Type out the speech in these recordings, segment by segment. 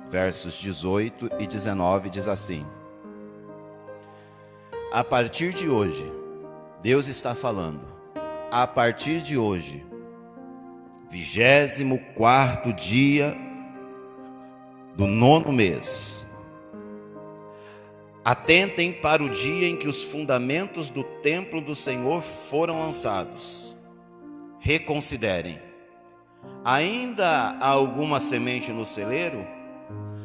versos 18 e 19, diz assim: a partir de hoje, Deus está falando, a partir de hoje, 24º dia do 9º mês, atentem para o dia em que os fundamentos do templo do Senhor foram lançados. Reconsiderem. Ainda há alguma semente no celeiro?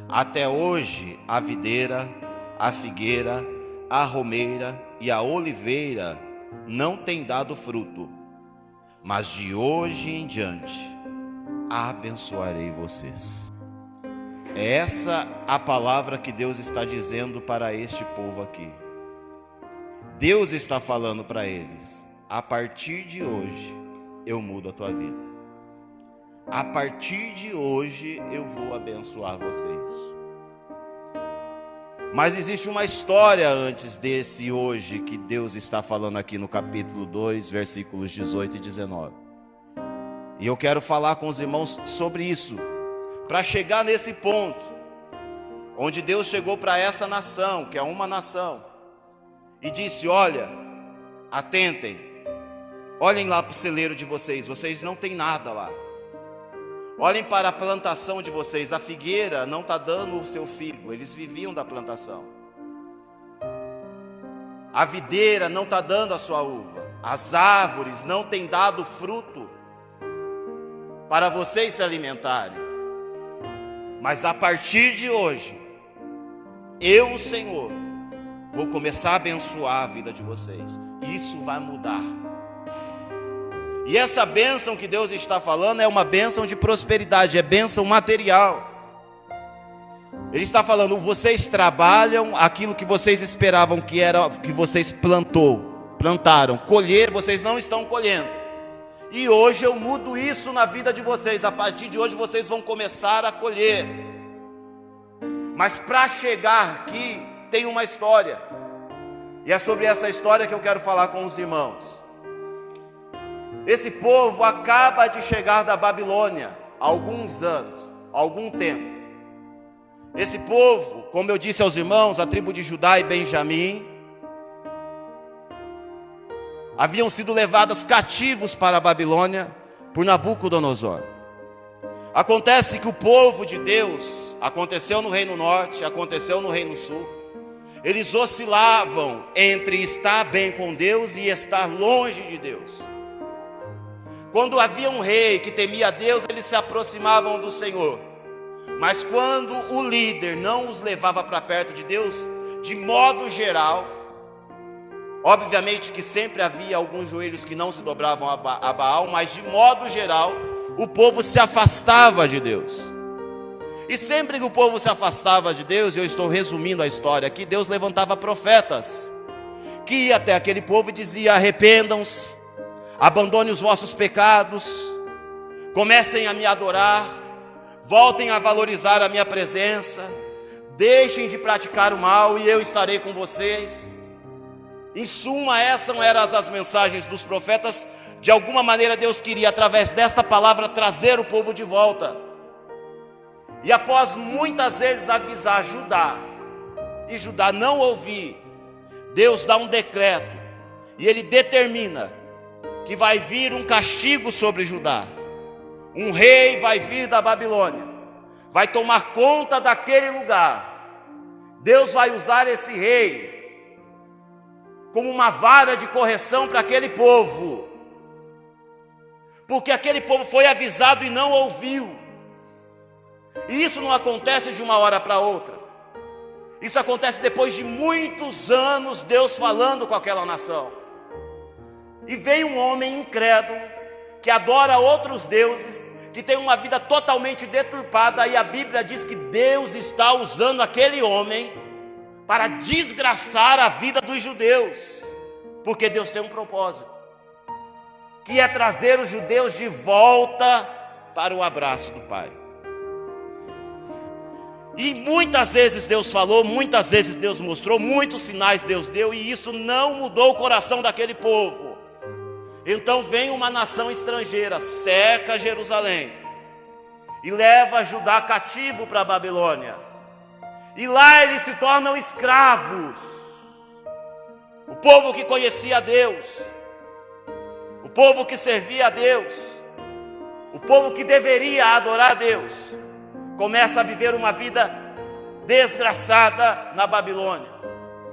Até hoje a videira, a figueira, a romeira e a oliveira não têm dado fruto. Mas de hoje em diante abençoarei vocês. É essa a palavra que Deus está dizendo para este povo aqui. Deus está falando para eles: a partir de hoje eu mudo a tua vida. A partir de hoje eu vou abençoar vocês. Mas existe uma história antes desse hoje que Deus está falando aqui no capítulo 2, versículos 18 e 19. E eu quero falar com os irmãos sobre isso, para chegar nesse ponto, onde Deus chegou para essa nação, que é uma nação, e disse: olha, atentem, olhem lá para o celeiro de vocês, vocês não têm nada lá. Olhem para a plantação de vocês, a figueira não está dando o seu figo, eles viviam da plantação. A videira não está dando a sua uva, as árvores não têm dado fruto para vocês se alimentarem. Mas a partir de hoje, eu, o Senhor, vou começar a abençoar a vida de vocês. Isso vai mudar. E essa bênção que Deus está falando é uma bênção de prosperidade, é bênção material. Ele está falando: vocês trabalham aquilo que vocês esperavam que era, que vocês plantaram, colher, vocês não estão colhendo. E hoje eu mudo isso na vida de vocês. A partir de hoje vocês vão começar a colher. Mas para chegar aqui tem uma história. E é sobre essa história que eu quero falar com os irmãos. Esse povo acaba de chegar da Babilônia há alguns anos, há algum tempo. Esse povo, como eu disse aos irmãos, a tribo de Judá e Benjamim, haviam sido levados cativos para a Babilônia por Nabucodonosor. Acontece que o povo de Deus, aconteceu no Reino Norte, aconteceu no Reino Sul, eles oscilavam entre estar bem com Deus e estar longe de Deus. Quando havia um rei que temia a Deus, eles se aproximavam do Senhor. Mas quando o líder não os levava para perto de Deus, de modo geral, obviamente que sempre havia alguns joelhos que não se dobravam a Baal, mas de modo geral, o povo se afastava de Deus. E sempre que o povo se afastava de Deus, eu estou resumindo a história aqui, Deus levantava profetas, que ia até aquele povo e dizia: arrependam-se, abandone os vossos pecados, comecem a me adorar, voltem a valorizar a minha presença, deixem de praticar o mal e eu estarei com vocês. Em suma, essas eram as mensagens dos profetas. De alguma maneira Deus queria, através desta palavra, trazer o povo de volta. E após muitas vezes avisar Judá, e Judá não ouvir, Deus dá um decreto, e Ele determina que vai vir um castigo sobre Judá. Um rei vai vir da Babilônia, vai tomar conta daquele lugar. Deus vai usar esse rei como uma vara de correção para aquele povo, porque aquele povo foi avisado e não ouviu. E isso não acontece de uma hora para outra. Isso acontece depois de muitos anos Deus falando com aquela nação. E veio um homem incrédulo, que adora outros deuses, que tem uma vida totalmente deturpada, e a Bíblia diz que Deus está usando aquele homem para desgraçar a vida dos judeus, porque Deus tem um propósito, que é trazer os judeus de volta para o abraço do Pai. E muitas vezes Deus falou, muitas vezes Deus mostrou, muitos sinais Deus deu, e isso não mudou o coração daquele povo. Então vem uma nação estrangeira, cerca Jerusalém, e leva Judá cativo para a Babilônia. E lá eles se tornam escravos. O povo que conhecia a Deus, o povo que servia a Deus, o povo que deveria adorar a Deus, começa a viver uma vida desgraçada na Babilônia,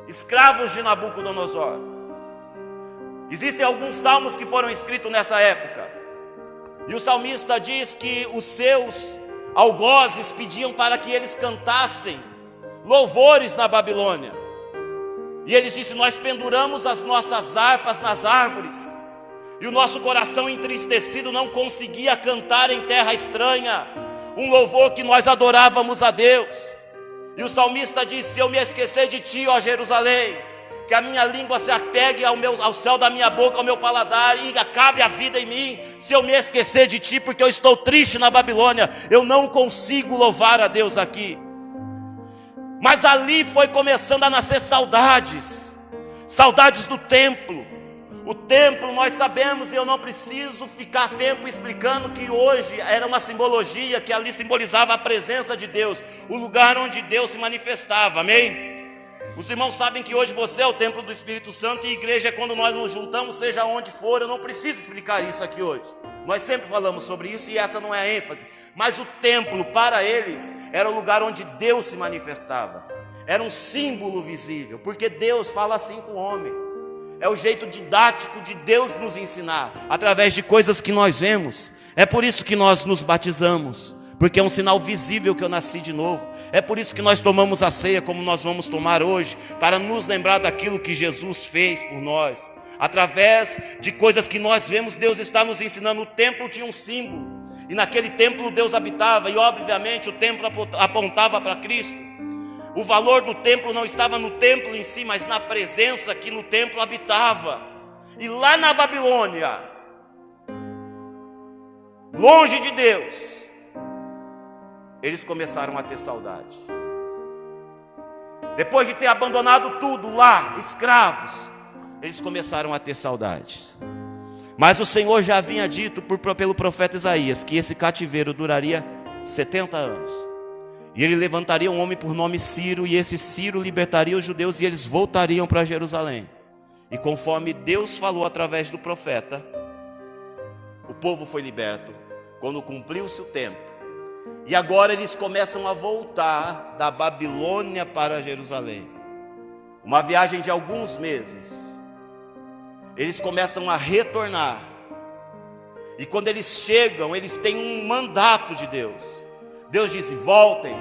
escravos de Nabucodonosor. Existem alguns salmos que foram escritos nessa época, e o salmista diz que os seus algozes pediam para que eles cantassem louvores na Babilônia. E eles dizem: nós penduramos as nossas harpas nas árvores, e o nosso coração entristecido não conseguia cantar em terra estranha um louvor que nós adorávamos a Deus. E o salmista diz: se eu me esquecer de ti, ó Jerusalém, que a minha língua se apegue ao céu da minha boca, ao meu paladar, e acabe a vida em mim, se eu me esquecer de ti, porque eu estou triste na Babilônia, eu não consigo louvar a Deus aqui. Mas ali foi começando a nascer saudades do templo. O templo, nós sabemos, e eu não preciso ficar tempo explicando que hoje era uma simbologia que ali simbolizava a presença de Deus, o lugar onde Deus se manifestava, amém? Os irmãos sabem que hoje você é o templo do Espírito Santo, e igreja é quando nós nos juntamos, seja onde for. Eu não preciso explicar isso aqui hoje, nós sempre falamos sobre isso, e essa não é a ênfase. Mas o templo para eles era o lugar onde Deus se manifestava, era um símbolo visível, porque Deus fala assim com o homem. É o jeito didático de Deus nos ensinar, através de coisas que nós vemos. É por isso que nós nos batizamos, porque é um sinal visível que eu nasci de novo. É por isso que nós tomamos a ceia como nós vamos tomar hoje, para nos lembrar daquilo que Jesus fez por nós. Através de coisas que nós vemos, Deus está nos ensinando. O templo tinha um símbolo, e naquele templo Deus habitava, e obviamente o templo apontava para Cristo. O valor do templo não estava no templo em si, mas na presença que no templo habitava. E lá na Babilônia, longe de Deus, eles começaram a ter saudade. Depois de ter abandonado tudo lá, escravos, eles começaram a ter saudades. Mas o Senhor já havia dito pelo profeta Isaías que esse cativeiro duraria 70 anos. E ele levantaria um homem por nome Ciro, e esse Ciro libertaria os judeus, e eles voltariam para Jerusalém. E conforme Deus falou através do profeta, o povo foi liberto quando cumpriu-se o tempo. E agora eles começam a voltar da Babilônia para Jerusalém. Uma viagem de alguns meses. Eles começam a retornar. E quando eles chegam, eles têm um mandato de Deus. Deus disse: voltem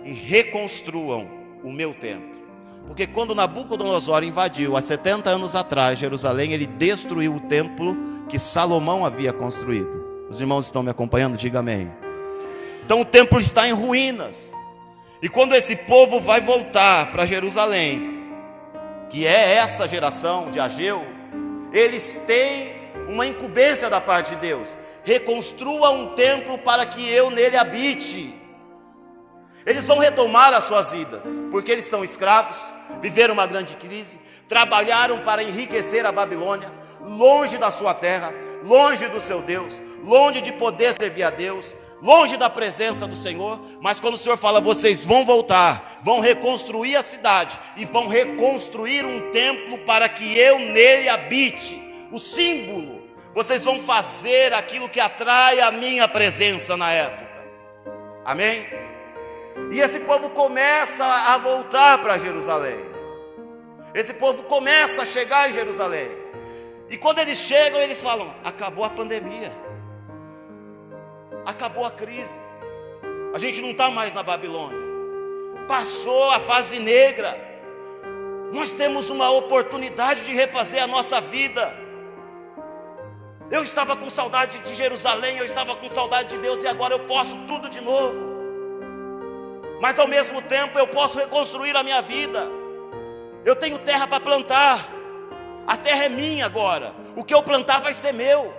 e reconstruam o meu templo. Porque quando Nabucodonosor invadiu há 70 anos atrás Jerusalém, ele destruiu o templo que Salomão havia construído. Os irmãos estão me acompanhando? Diga amém. Então o templo está em ruínas. E quando esse povo vai voltar para Jerusalém, que é essa geração de Ageu, eles têm uma incumbência da parte de Deus: reconstrua um templo para que eu nele habite. Eles vão retomar as suas vidas, porque eles são escravos, viveram uma grande crise, trabalharam para enriquecer a Babilônia, longe da sua terra, longe do seu Deus, longe de poder servir a Deus, longe da presença do Senhor. Mas quando o Senhor fala: vocês vão voltar, vão reconstruir a cidade, e vão reconstruir um templo para que eu nele habite, o símbolo, vocês vão fazer aquilo que atrai a minha presença na época. Amém? E esse povo começa a voltar para Jerusalém. Esse povo começa a chegar em Jerusalém. E quando eles chegam, eles falam: acabou a pandemia, acabou a crise, a gente não está mais na Babilônia, passou a fase negra, nós temos uma oportunidade de refazer a nossa vida. Eu estava com saudade de Jerusalém, eu estava com saudade de Deus, e agora eu posso tudo de novo. Mas ao mesmo tempo eu posso reconstruir a minha vida. Eu tenho terra para plantar, a terra é minha agora, o que eu plantar vai ser meu.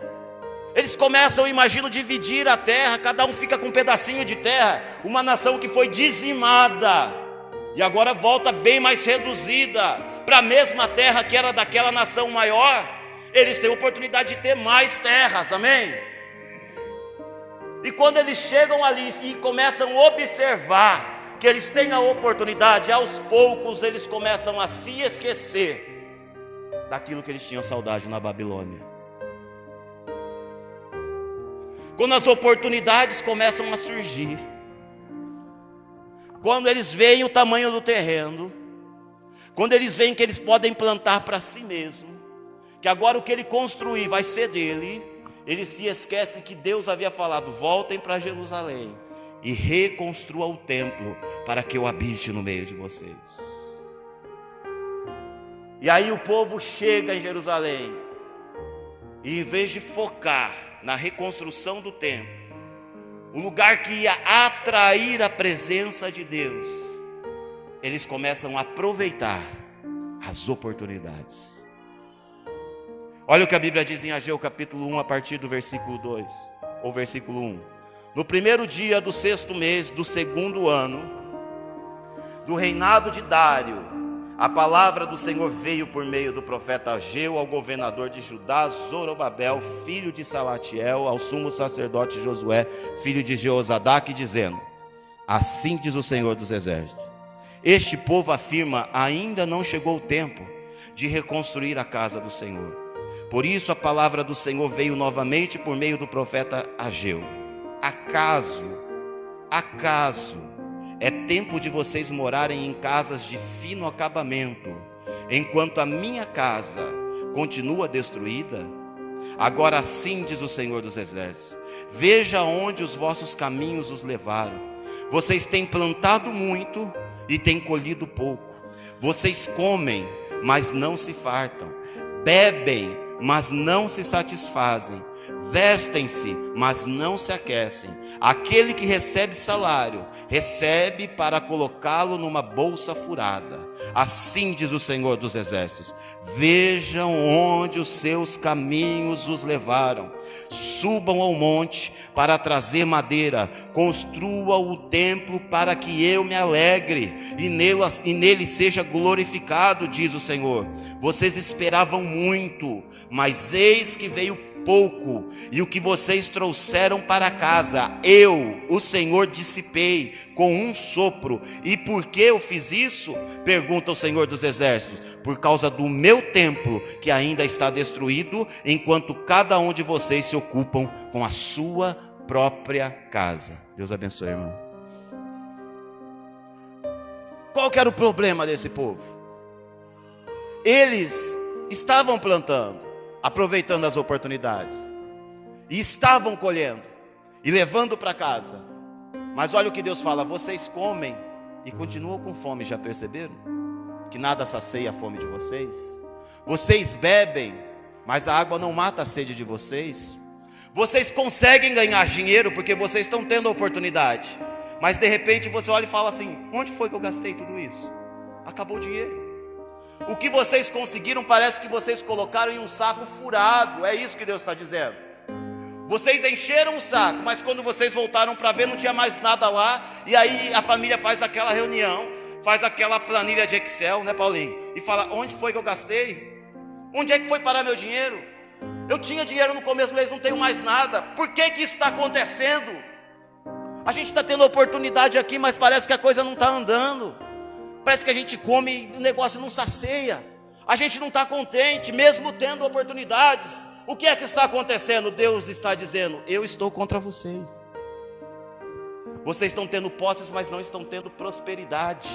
Eles começam, eu imagino, dividir a terra, cada um fica com um pedacinho de terra. Uma nação que foi dizimada, e agora volta bem mais reduzida para a mesma terra que era daquela nação maior. Eles têm a oportunidade de ter mais terras, amém? E quando eles chegam ali e começam a observar que eles têm a oportunidade, aos poucos eles começam a se esquecer daquilo que eles tinham saudade na Babilônia. Quando as oportunidades começam a surgir, quando eles veem o tamanho do terreno, quando eles veem que eles podem plantar para si mesmo, que agora o que ele construir vai ser dele, eles se esquecem que Deus havia falado: voltem para Jerusalém e reconstrua o templo para que eu habite no meio de vocês. E aí o povo chega em Jerusalém e, em vez de focar na reconstrução do templo, o lugar que ia atrair a presença de Deus, eles começam a aproveitar as oportunidades. Olha o que a Bíblia diz em Ageu capítulo 1, a partir do versículo 2, ou versículo 1. No primeiro dia do 6º mês do 2º ano do reinado de Dário, a palavra do Senhor veio por meio do profeta Ageu ao governador de Judá, Zorobabel, filho de Salatiel, ao sumo sacerdote Josué, filho de Jeozadak, dizendo: assim diz o Senhor dos exércitos, este povo afirma: ainda não chegou o tempo de reconstruir a casa do Senhor. Por isso a palavra do Senhor veio novamente por meio do profeta Ageu. Acaso é tempo de vocês morarem em casas de fino acabamento, enquanto a minha casa continua destruída? Agora assim diz o Senhor dos exércitos: veja onde os vossos caminhos os levaram. Vocês têm plantado muito e têm colhido pouco. Vocês comem, mas não se fartam. Bebem, mas não se satisfazem. Vestem-se, mas não se aquecem. Aquele que recebe salário, recebe para colocá-lo numa bolsa furada. Assim diz o Senhor dos exércitos: vejam onde os seus caminhos os levaram. Subam ao monte para trazer madeira. Construa o templo para que eu me alegre e nele seja glorificado, diz o Senhor. Vocês esperavam muito, mas eis que veio pouco, e o que vocês trouxeram para casa, eu, o Senhor, dissipei com um sopro. E por que eu fiz isso? Pergunta o Senhor dos exércitos: por causa do meu templo, que ainda está destruído, enquanto cada um de vocês se ocupam com a sua própria casa. Deus abençoe, irmão. Qual que era o problema desse povo? Eles estavam plantando, aproveitando as oportunidades, e estavam colhendo e levando para casa. Mas olha o que Deus fala: vocês comem e continuam com fome. Já perceberam que nada sacia a fome de vocês? Vocês bebem, mas a água não mata a sede de vocês. Vocês conseguem ganhar dinheiro porque vocês estão tendo a oportunidade, mas de repente você olha e fala assim: onde foi que eu gastei tudo isso? Acabou o dinheiro. O que vocês conseguiram parece que vocês colocaram em um saco furado. É isso que Deus está dizendo. Vocês encheram o saco, mas quando vocês voltaram para ver, não tinha mais nada lá. E aí a família faz aquela reunião, faz aquela planilha de Excel, né, Paulinho? E fala: onde foi que eu gastei? Onde é que foi parar meu dinheiro? Eu tinha dinheiro no começo do mês, não tenho mais nada. Por que que isso está acontecendo? A gente está tendo oportunidade aqui, mas parece que a coisa não está andando. Parece que a gente come e o negócio não sacia. A gente não está contente, mesmo tendo oportunidades. O que é que está acontecendo? Deus está dizendo: eu estou contra vocês. Vocês estão tendo posses, mas não estão tendo prosperidade.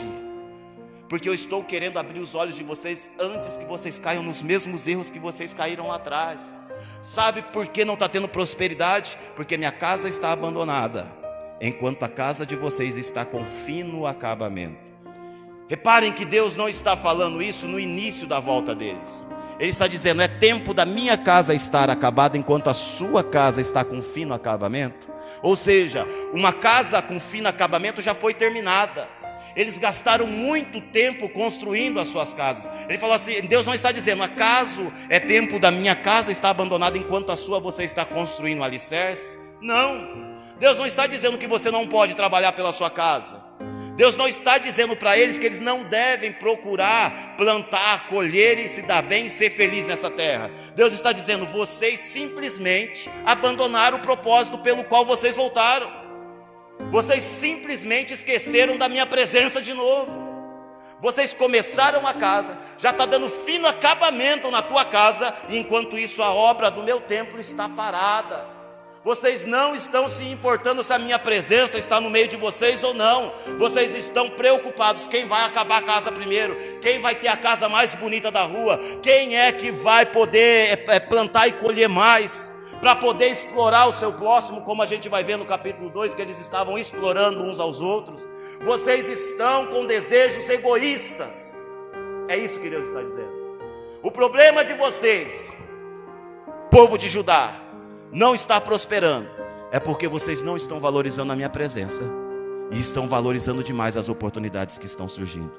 Porque eu estou querendo abrir os olhos de vocês antes que vocês caiam nos mesmos erros que vocês caíram lá atrás. Sabe por que não está tendo prosperidade? Porque minha casa está abandonada, enquanto a casa de vocês está com fino acabamento. Reparem que Deus não está falando isso no início da volta deles. Ele está dizendo: é tempo da minha casa estar acabada, enquanto a sua casa está com fino acabamento. Ou seja, uma casa com fino acabamento já foi terminada. Eles gastaram muito tempo construindo as suas casas. Ele falou assim: Deus não está dizendo: acaso é tempo da minha casa estar abandonada, enquanto a sua você está construindo um alicerce? Não. Deus não está dizendo que você não pode trabalhar pela sua casa. Deus não está dizendo para eles que eles não devem procurar plantar, colher e se dar bem e ser feliz nessa terra. Deus está dizendo: vocês simplesmente abandonaram o propósito pelo qual vocês voltaram. Vocês simplesmente esqueceram da minha presença de novo. Vocês começaram a casa, já está dando fino acabamento na tua casa, e enquanto isso a obra do meu templo está parada. Vocês não estão se importando se a minha presença está no meio de vocês ou não. Vocês estão preocupados quem vai acabar a casa primeiro, quem vai ter a casa mais bonita da rua, quem é que vai poder plantar e colher mais, para poder explorar o seu próximo, como a gente vai ver no capítulo 2, que eles estavam explorando uns aos outros. Vocês estão com desejos egoístas. É isso que Deus está dizendo. O problema de vocês, povo de Judá, não está prosperando, é porque vocês não estão valorizando a minha presença e estão valorizando demais as oportunidades que estão surgindo.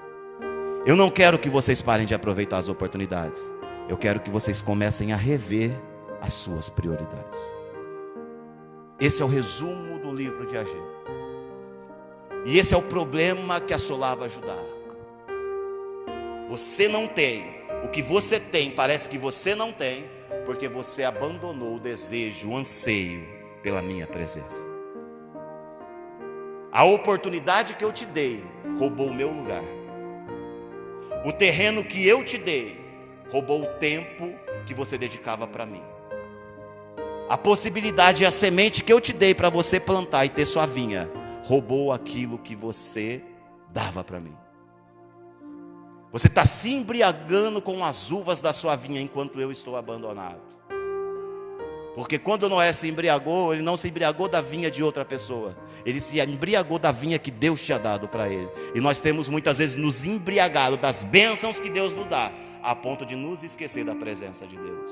Eu não quero que vocês parem de aproveitar as oportunidades. Eu quero que vocês comecem a rever as suas prioridades. Esse é o resumo do livro de Ageu. E esse é o problema que assolava Judá. Você não tem. O que você tem parece que você não tem, porque você abandonou o desejo, o anseio pela minha presença. A oportunidade que eu te dei roubou o meu lugar. O terreno que eu te dei roubou o tempo que você dedicava para mim. A possibilidade e a semente que eu te dei para você plantar e ter sua vinha roubou aquilo que você dava para mim. Você está se embriagando com as uvas da sua vinha enquanto eu estou abandonado. Porque quando Noé se embriagou, ele não se embriagou da vinha de outra pessoa. Ele se embriagou da vinha que Deus tinha dado para ele. E nós temos muitas vezes nos embriagado das bênçãos que Deus nos dá, a ponto de nos esquecer da presença de Deus.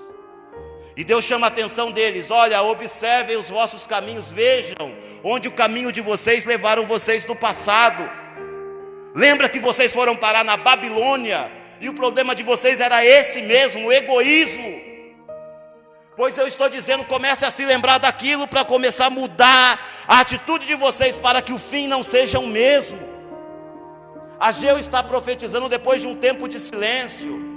E Deus chama a atenção deles: olha, observem os vossos caminhos, vejam onde o caminho de vocês levaram vocês no passado. Lembra que vocês foram parar na Babilônia, e o problema de vocês era esse mesmo, o egoísmo. Pois eu estou dizendo, comece a se lembrar daquilo para começar a mudar a atitude de vocês, para que o fim não seja o mesmo. Ageu está profetizando depois de um tempo de silêncio.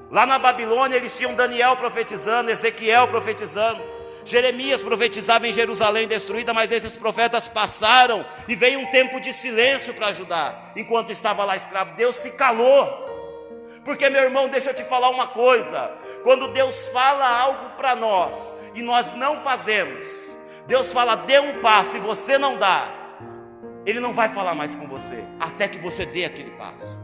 Lá na Babilônia eles tinham Daniel profetizando, Ezequiel profetizando, Jeremias profetizava em Jerusalém destruída, mas esses profetas passaram e veio um tempo de silêncio para ajudar. Enquanto estava lá escravo, Deus se calou. Porque, meu irmão, deixa eu te falar uma coisa: quando Deus fala algo para nós e nós não fazemos, Deus fala, dê um passo, e você não dá, Ele não vai falar mais com você, até que você dê aquele passo.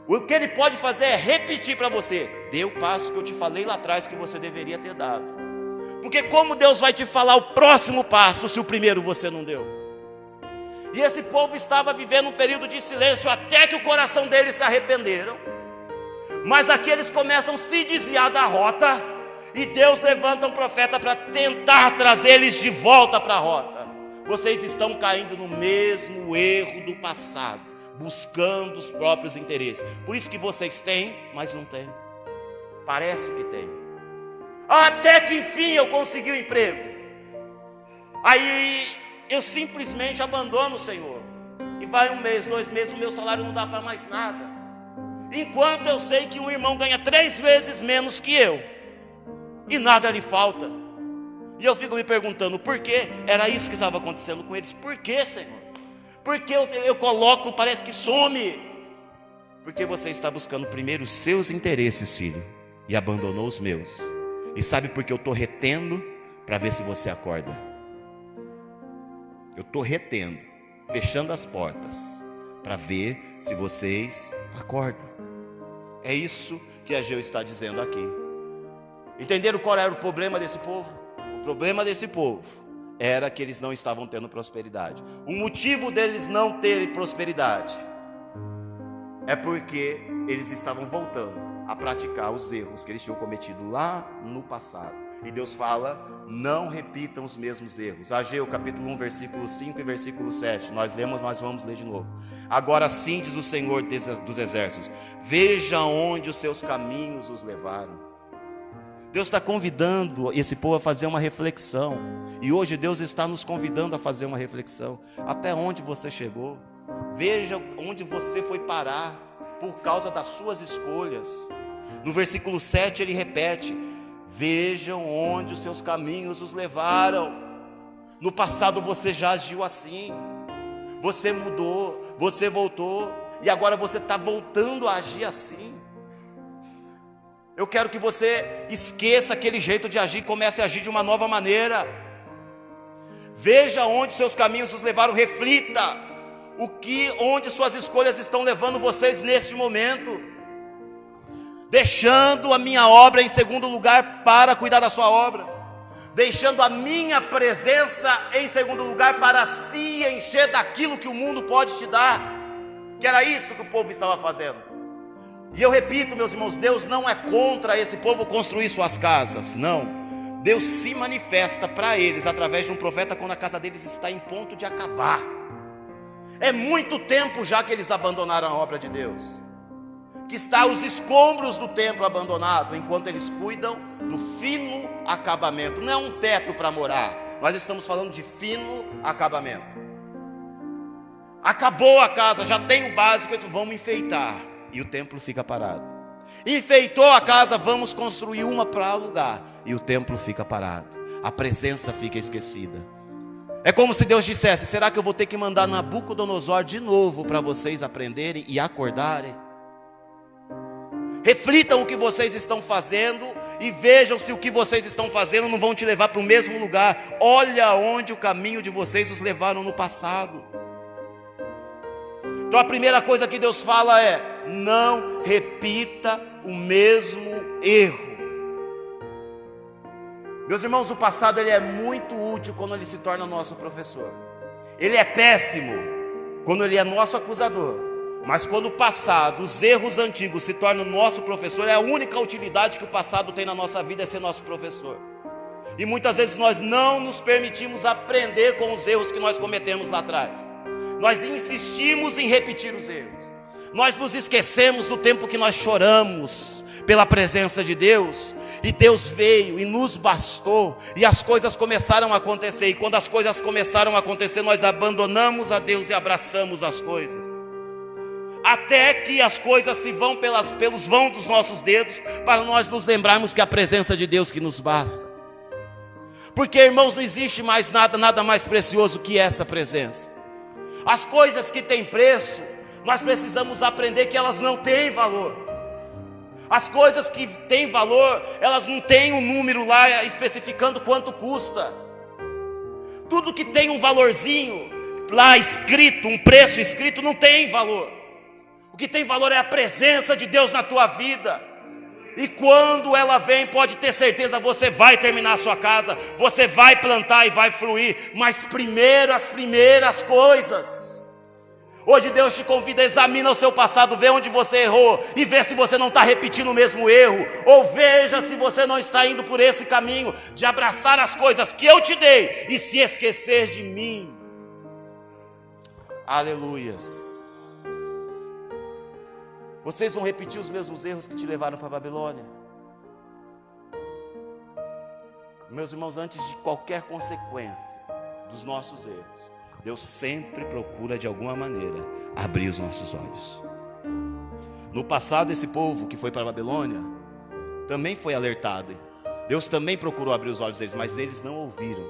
O que Ele pode fazer é repetir para você: dê o passo que eu te falei lá atrás que você deveria ter dado. Porque como Deus vai te falar o próximo passo se o primeiro você não deu? E esse povo estava vivendo um período de silêncio, até que o coração deles se arrependeram. Mas aqui eles começam a se desviar da rota, e Deus levanta um profeta para tentar trazer eles de volta para a rota. Vocês estão caindo no mesmo erro do passado, buscando os próprios interesses. Por isso que vocês têm, mas não têm. Parece que tem. Até que enfim eu consegui um emprego. Aí eu simplesmente abandono o Senhor. E vai 1 mês, 2 meses, o meu salário não dá para mais nada. Enquanto eu sei que um irmão ganha 3 vezes menos que eu, e nada lhe falta. E eu fico me perguntando, por quê? Era isso que estava acontecendo com eles. Por quê, Senhor? Porque eu coloco, parece que some. Porque você está buscando primeiro os seus interesses, filho, e abandonou os meus. E sabe por que eu estou retendo? Para ver se você acorda. Eu estou retendo, fechando as portas, para ver se vocês acordam. É isso que Ageu está dizendo aqui. Entenderam qual era o problema desse povo? O problema desse povo era que eles não estavam tendo prosperidade. O motivo deles não terem prosperidade é porque eles estavam voltando a praticar os erros que eles tinham cometido lá no passado. E Deus fala, não repitam os mesmos erros. Ageu capítulo 1, versículo 5 e versículo 7. Nós lemos, mas vamos ler de novo. Agora sim diz o Senhor dos exércitos: veja onde os seus caminhos os levaram. Deus está convidando esse povo a fazer uma reflexão. E hoje Deus está nos convidando a fazer uma reflexão. Até onde você chegou? Veja onde você foi parar por causa das suas escolhas. No versículo 7 ele repete: vejam onde os seus caminhos os levaram. No passado você já agiu assim, você mudou, você voltou, e agora você está voltando a agir assim. Eu quero que você esqueça aquele jeito de agir e comece a agir de uma nova maneira. Veja onde seus caminhos os levaram, reflita onde suas escolhas estão levando vocês neste momento. Deixando a minha obra em segundo lugar para cuidar da sua obra, deixando a minha presença em segundo lugar para se encher daquilo que o mundo pode te dar, que era isso que o povo estava fazendo. E eu repito, meus irmãos, Deus não é contra esse povo construir suas casas, não. Deus se manifesta para eles através de um profeta quando a casa deles está em ponto de acabar. É muito tempo já que eles abandonaram a obra de Deus, que está os escombros do templo abandonado, enquanto eles cuidam do fino acabamento. Não é um teto para morar, nós estamos falando de fino acabamento. Acabou a casa, já tem o básico, vamos enfeitar, e o templo fica parado. Enfeitou a casa, vamos construir uma para alugar, e o templo fica parado, a presença fica esquecida. É como se Deus dissesse: será que eu vou ter que mandar Nabucodonosor de novo para vocês aprenderem e acordarem? Reflitam o que vocês estão fazendo e vejam se o que vocês estão fazendo não vão te levar para o mesmo lugar. Olha onde o caminho de vocês os levaram no passado. Então a primeira coisa que Deus fala é: não repita o mesmo erro. Meus irmãos, o passado ele é muito útil quando ele se torna nosso professor. Ele é péssimo quando ele é nosso acusador. Mas quando o passado, os erros antigos se tornam nosso professor, é a única utilidade que o passado tem na nossa vida, é ser nosso professor. E muitas vezes nós não nos permitimos aprender com os erros que nós cometemos lá atrás. Nós insistimos em repetir os erros. Nós nos esquecemos do tempo que nós choramos pela presença de Deus, e Deus veio e nos bastou, e as coisas começaram a acontecer. E quando as coisas começaram a acontecer, nós abandonamos a Deus e abraçamos as coisas, até que as coisas se vão pelos vãos dos nossos dedos, para nós nos lembrarmos que é a presença de Deus que nos basta. Porque, irmãos, não existe mais nada mais precioso que essa presença. As coisas que têm preço, nós precisamos aprender que elas não têm valor. As coisas que têm valor, elas não têm um número lá especificando quanto custa. Tudo que tem um valorzinho lá escrito, um preço escrito, não tem valor. O que tem valor é a presença de Deus na tua vida. E quando ela vem, pode ter certeza, você vai terminar a sua casa, você vai plantar e vai fluir. Mas primeiro as primeiras coisas. Hoje Deus te convida, examina o seu passado, vê onde você errou e vê se você não está repetindo o mesmo erro, ou veja se você não está indo por esse caminho de abraçar as coisas que eu te dei e se esquecer de mim. Aleluias. Vocês vão repetir os mesmos erros que te levaram para a Babilônia. Meus irmãos, antes de qualquer consequência dos nossos erros, Deus sempre procura de alguma maneira abrir os nossos olhos. No passado, esse povo que foi para a Babilônia também foi alertado. Deus também procurou abrir os olhos deles, mas eles não ouviram.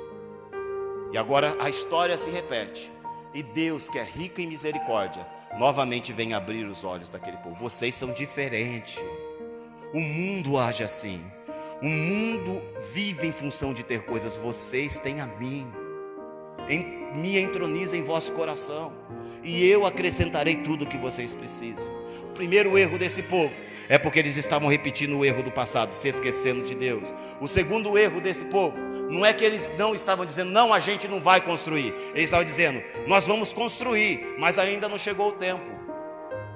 E agora a história se repete. E Deus, que é rico em misericórdia, novamente vem abrir os olhos daquele povo. Vocês são diferentes. O mundo age assim. O mundo vive em função de ter coisas. Vocês têm a mim. Me entroniza em vosso coração, e eu acrescentarei tudo o que vocês precisam. O primeiro erro desse povo é porque eles estavam repetindo o erro do passado, se esquecendo de Deus. O segundo erro desse povo não é que eles não estavam dizendo: não, a gente não vai construir. Eles estavam dizendo: nós vamos construir, mas ainda não chegou o tempo.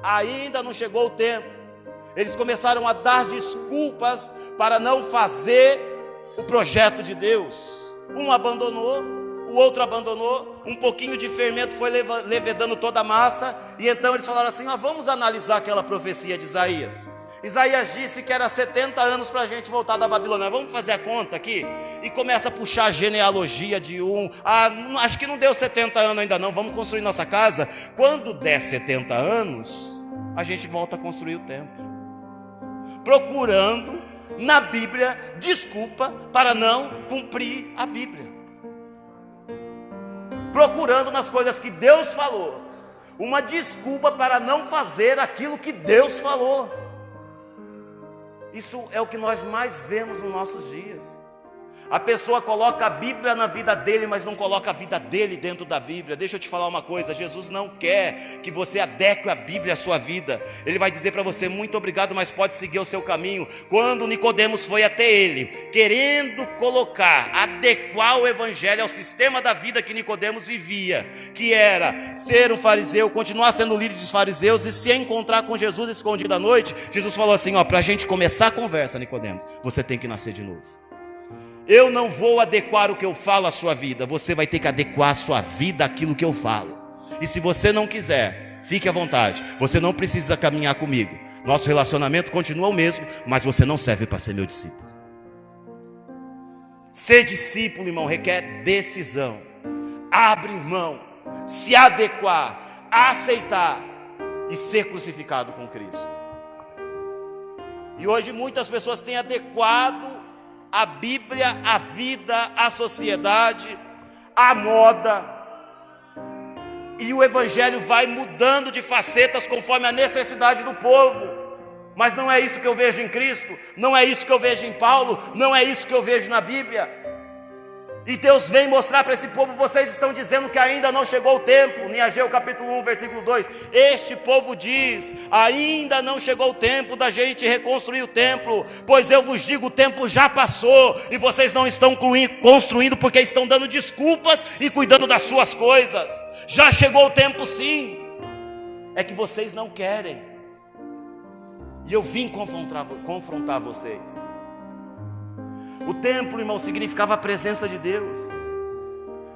Ainda não chegou o tempo. Eles começaram a dar desculpas para não fazer o projeto de Deus. Um abandonou, o outro abandonou, um pouquinho de fermento foi levedando toda a massa, e então eles falaram assim: vamos analisar aquela profecia de Isaías. Isaías disse que era 70 anos para a gente voltar da Babilônia. Vamos fazer a conta aqui? E começa a puxar a genealogia de um. Acho que não deu 70 anos ainda não, vamos construir nossa casa. Quando der 70 anos, a gente volta a construir o templo. Procurando na Bíblia desculpa para não cumprir a Bíblia. Procurando nas coisas que Deus falou uma desculpa para não fazer aquilo que Deus falou. Isso é o que nós mais vemos nos nossos dias. A pessoa coloca a Bíblia na vida dele, mas não coloca a vida dele dentro da Bíblia. Deixa eu te falar uma coisa, Jesus não quer que você adeque a Bíblia à sua vida. Ele vai dizer para você, muito obrigado, mas pode seguir o seu caminho. Quando Nicodemos foi até ele, querendo adequar o evangelho ao sistema da vida que Nicodemos vivia, que era ser um fariseu, continuar sendo líder dos fariseus e se encontrar com Jesus escondido à noite, Jesus falou assim, para a gente começar a conversa, Nicodemos, você tem que nascer de novo. Eu não vou adequar o que eu falo à sua vida, você vai ter que adequar a sua vida àquilo que eu falo. E se você não quiser, fique à vontade, você não precisa caminhar comigo. Nosso relacionamento continua o mesmo, mas você não serve para ser meu discípulo. Ser discípulo, irmão, requer decisão. Abrir mão, se adequar, aceitar e ser crucificado com Cristo. E hoje muitas pessoas têm adequado a Bíblia, a vida, a sociedade, a moda, e o evangelho vai mudando de facetas conforme a necessidade do povo. Mas não é isso que eu vejo em Cristo, não é isso que eu vejo em Paulo, não é isso que eu vejo na Bíblia. E Deus vem mostrar para esse povo, vocês estão dizendo que ainda não chegou o tempo. Em Ageu capítulo 1, versículo 2, este povo diz, ainda não chegou o tempo da gente reconstruir o templo, pois eu vos digo, o tempo já passou, e vocês não estão construindo porque estão dando desculpas e cuidando das suas coisas. Já chegou o tempo sim, é que vocês não querem, e eu vim confrontar vocês. O templo, irmão, significava a presença de Deus,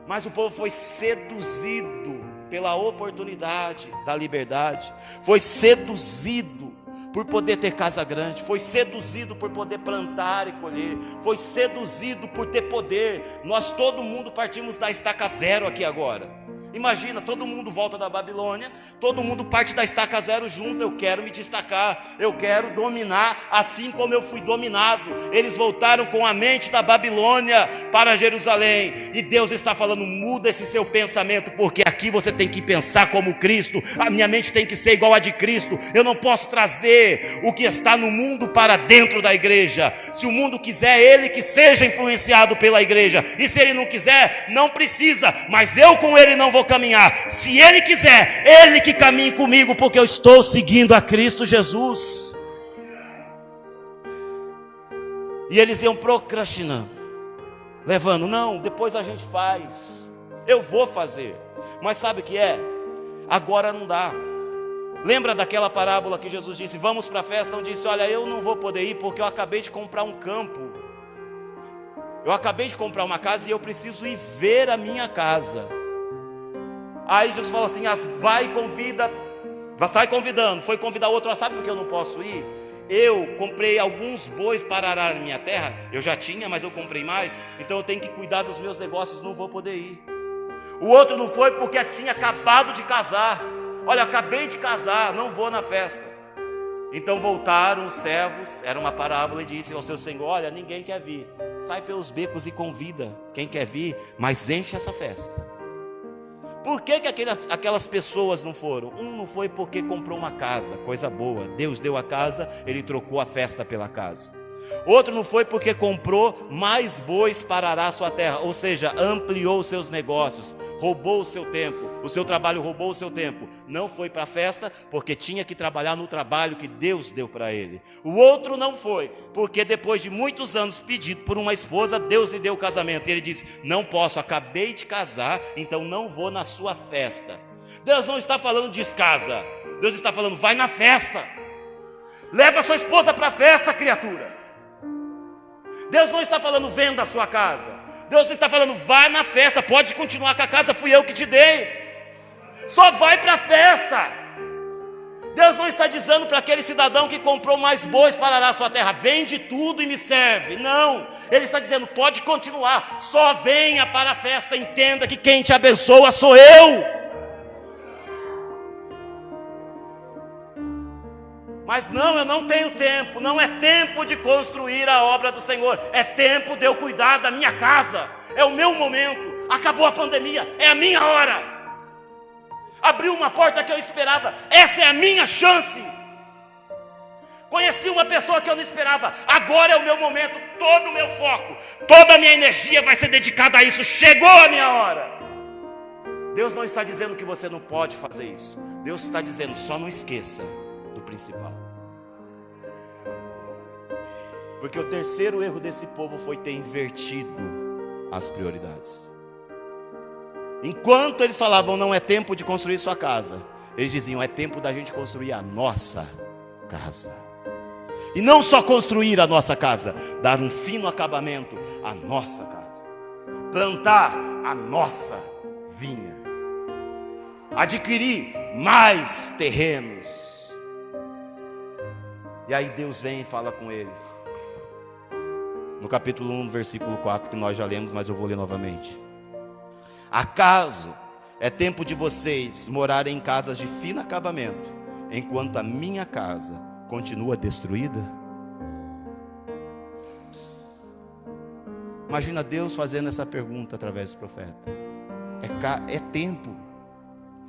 mas o povo foi seduzido pela oportunidade da liberdade, foi seduzido por poder ter casa grande, foi seduzido por poder plantar e colher, foi seduzido por ter poder. Nós, todo mundo, partimos da estaca zero aqui agora. Imagina, todo mundo volta da Babilônia, todo mundo parte da estaca zero junto. Eu quero me destacar, eu quero dominar assim como eu fui dominado. Eles voltaram com a mente da Babilônia para Jerusalém, e Deus está falando, muda esse seu pensamento, porque aqui você tem que pensar como Cristo. A minha mente tem que ser igual a de Cristo. Eu não posso trazer o que está no mundo para dentro da igreja. Se o mundo quiser, ele que seja influenciado pela igreja, e se ele não quiser, não precisa, mas eu com ele não vou caminhar. Se ele quiser, ele que caminhe comigo, porque eu estou seguindo a Cristo Jesus. E eles iam procrastinando, levando, não, depois a gente faz, eu vou fazer, mas sabe o que é? Agora não dá. Lembra daquela parábola que Jesus disse, vamos para a festa? Não disse, olha, eu não vou poder ir porque eu acabei de comprar um campo, eu acabei de comprar uma casa e eu preciso ir ver a minha casa. Aí Jesus falou assim, vai e convida, sai convidando. Foi convidar outro, sabe por que eu não posso ir? Eu comprei alguns bois para arar na minha terra, eu já tinha, mas eu comprei mais, então eu tenho que cuidar dos meus negócios, não vou poder ir. O outro não foi porque tinha acabado de casar, olha, acabei de casar, não vou na festa. Então voltaram os servos, era uma parábola, e disse ao seu senhor, olha, ninguém quer vir, sai pelos becos e convida quem quer vir, mas enche essa festa. Por que aquelas pessoas não foram? Um não foi porque comprou uma casa, coisa boa, Deus deu a casa, ele trocou a festa pela casa. Outro não foi porque comprou mais bois para arar sua terra, ou seja, ampliou os seus negócios, roubou o seu tempo, o seu trabalho roubou o seu tempo. Não foi para a festa porque tinha que trabalhar no trabalho que Deus deu para ele. O outro não foi porque depois de muitos anos pedido por uma esposa, Deus lhe deu o casamento, e ele disse, não posso, acabei de casar, então não vou na sua festa. Deus não está falando descasa, Deus está falando, vai na festa, leva a sua esposa para a festa, criatura. Deus não está falando, venda a sua casa. Deus está falando, vai na festa, pode continuar com a casa, fui eu que te dei. Só vai para a festa. Deus não está dizendo para aquele cidadão que comprou mais bois para arar sua terra: vende tudo e me serve. Não, Ele está dizendo: pode continuar, só venha para a festa, entenda que quem te abençoa sou eu. Mas não, eu não tenho tempo. Não é tempo de construir a obra do Senhor, é tempo de eu cuidar da minha casa. É o meu momento. Acabou a pandemia, é a minha hora. Abriu uma porta que eu esperava, essa é a minha chance. Conheci uma pessoa que eu não esperava, agora é o meu momento. Todo o meu foco, toda a minha energia vai ser dedicada a isso. Chegou a minha hora. Deus não está dizendo que você não pode fazer isso. Deus está dizendo: só não esqueça do principal. Porque o terceiro erro desse povo foi ter invertido as prioridades. Enquanto eles falavam: não é tempo de construir sua casa, eles diziam: é tempo da gente construir a nossa casa. E não só construir a nossa casa, dar um fino acabamento à nossa casa, plantar a nossa vinha, adquirir mais terrenos. E aí Deus vem e fala com eles, no capítulo 1, versículo 4, que nós já lemos, mas eu vou ler novamente. Acaso é tempo de vocês morarem em casas de fino acabamento, enquanto a minha casa continua destruída? Imagina Deus fazendo essa pergunta através do profeta. É tempo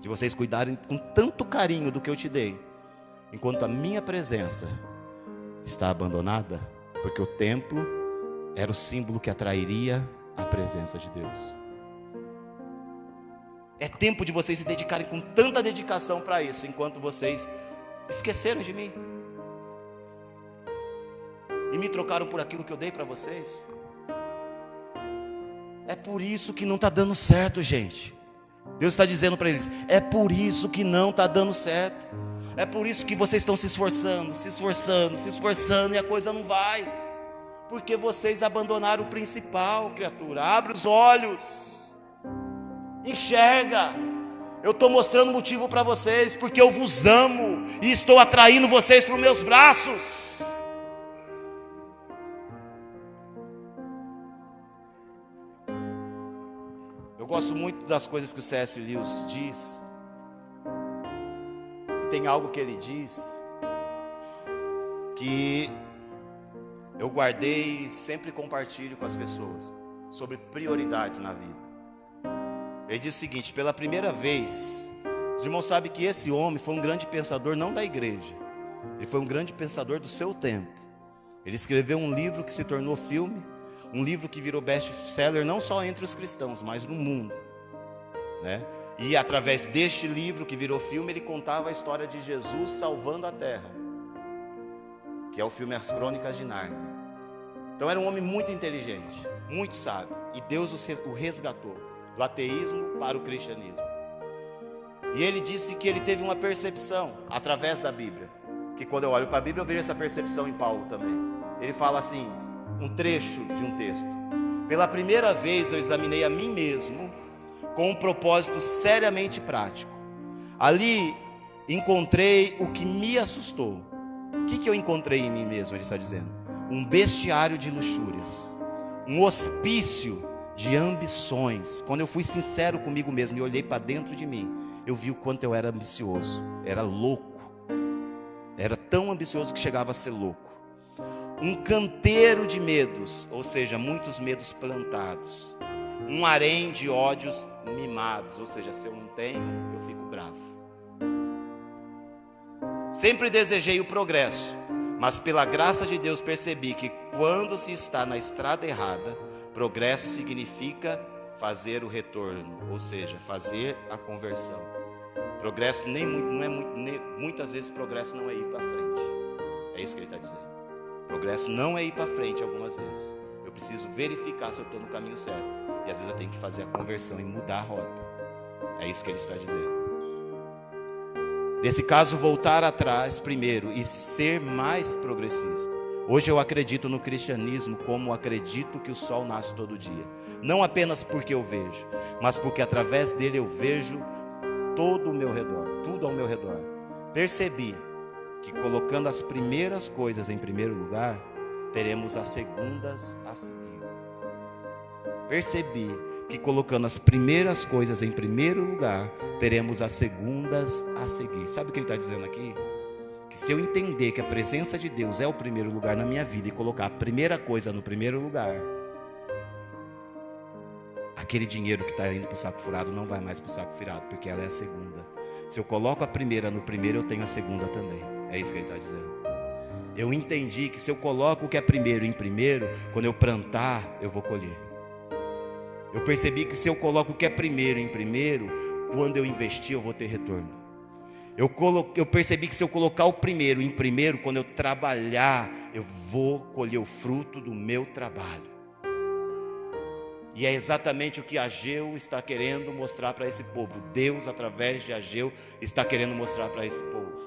de vocês cuidarem com tanto carinho do que eu te dei, enquanto a minha presença está abandonada? Porque o templo era o símbolo que atrairia a presença de Deus. É tempo de vocês se dedicarem com tanta dedicação para isso, enquanto vocês esqueceram de mim e me trocaram por aquilo que eu dei para vocês. É por isso que não está dando certo, gente. Deus está dizendo para eles: é por isso que não está dando certo. É por isso que vocês estão se esforçando e a coisa não vai. Porque vocês abandonaram o principal, criatura. Abre os olhos. Enxerga, eu estou mostrando motivo para vocês, porque eu vos amo e estou atraindo vocês para os meus braços. Eu gosto muito das coisas que o C.S. Lewis diz. E tem algo que ele diz que eu guardei e sempre compartilho com as pessoas, sobre prioridades na vida. Ele diz o seguinte: pela primeira vez, os irmãos sabem que esse homem foi um grande pensador, não da igreja. Ele foi um grande pensador do seu tempo. Ele escreveu um livro que se tornou filme, um livro que virou best-seller não só entre os cristãos, mas no mundo, né? E através deste livro que virou filme, ele contava a história de Jesus salvando a terra, que é o filme As Crônicas de Nárnia. Então era um homem muito inteligente, muito sábio, e Deus o resgatou do ateísmo para o cristianismo. E ele disse que ele teve uma percepção através da Bíblia, que quando eu olho para a Bíblia eu vejo essa percepção em Paulo também. Ele fala assim, um trecho de um texto: pela primeira vez eu examinei a mim mesmo com um propósito seriamente prático. Ali encontrei o que me assustou. O que eu encontrei em mim mesmo? Ele está dizendo: um bestiário de luxúrias, um hospício de ambições. Quando eu fui sincero comigo mesmo e olhei para dentro de mim, eu vi o quanto eu era ambicioso, era louco, era tão ambicioso que chegava a ser louco. Um canteiro de medos, ou seja, muitos medos plantados. Um harém de ódios mimados, ou seja, se eu não tenho, eu fico bravo. Sempre desejei o progresso, mas pela graça de Deus percebi que quando se está na estrada errada, progresso significa fazer o retorno, ou seja, fazer a conversão. Progresso muitas vezes progresso não é ir para frente. É isso que ele está dizendo. Progresso não é ir para frente algumas vezes. Eu preciso verificar se eu estou no caminho certo. E às vezes eu tenho que fazer a conversão e mudar a rota. É isso que ele está dizendo. Nesse caso, voltar atrás primeiro e ser mais progressista. Hoje eu acredito no cristianismo como acredito que o sol nasce todo dia. Não apenas porque eu vejo, mas porque através dele eu vejo todo o meu redor, tudo ao meu redor. Percebi que colocando as primeiras coisas em primeiro lugar, teremos as segundas a seguir. Percebi que colocando as primeiras coisas em primeiro lugar, teremos as segundas a seguir. Sabe o que ele está dizendo aqui? Que se eu entender que a presença de Deus é o primeiro lugar na minha vida e colocar a primeira coisa no primeiro lugar, aquele dinheiro que está indo para o saco furado não vai mais para o saco furado, porque ela é a segunda. Se eu coloco a primeira no primeiro, eu tenho a segunda também. É isso que ele está dizendo. Eu entendi que se eu coloco o que é primeiro em primeiro, quando eu plantar, eu vou colher. Eu percebi que se eu coloco o que é primeiro em primeiro, quando eu investir, eu vou ter retorno. Eu percebi que se eu colocar o primeiro em primeiro, quando eu trabalhar, eu vou colher o fruto do meu trabalho. E é exatamente o que Ageu está querendo mostrar para esse povo. Deus, através de Ageu, está querendo mostrar para esse povo.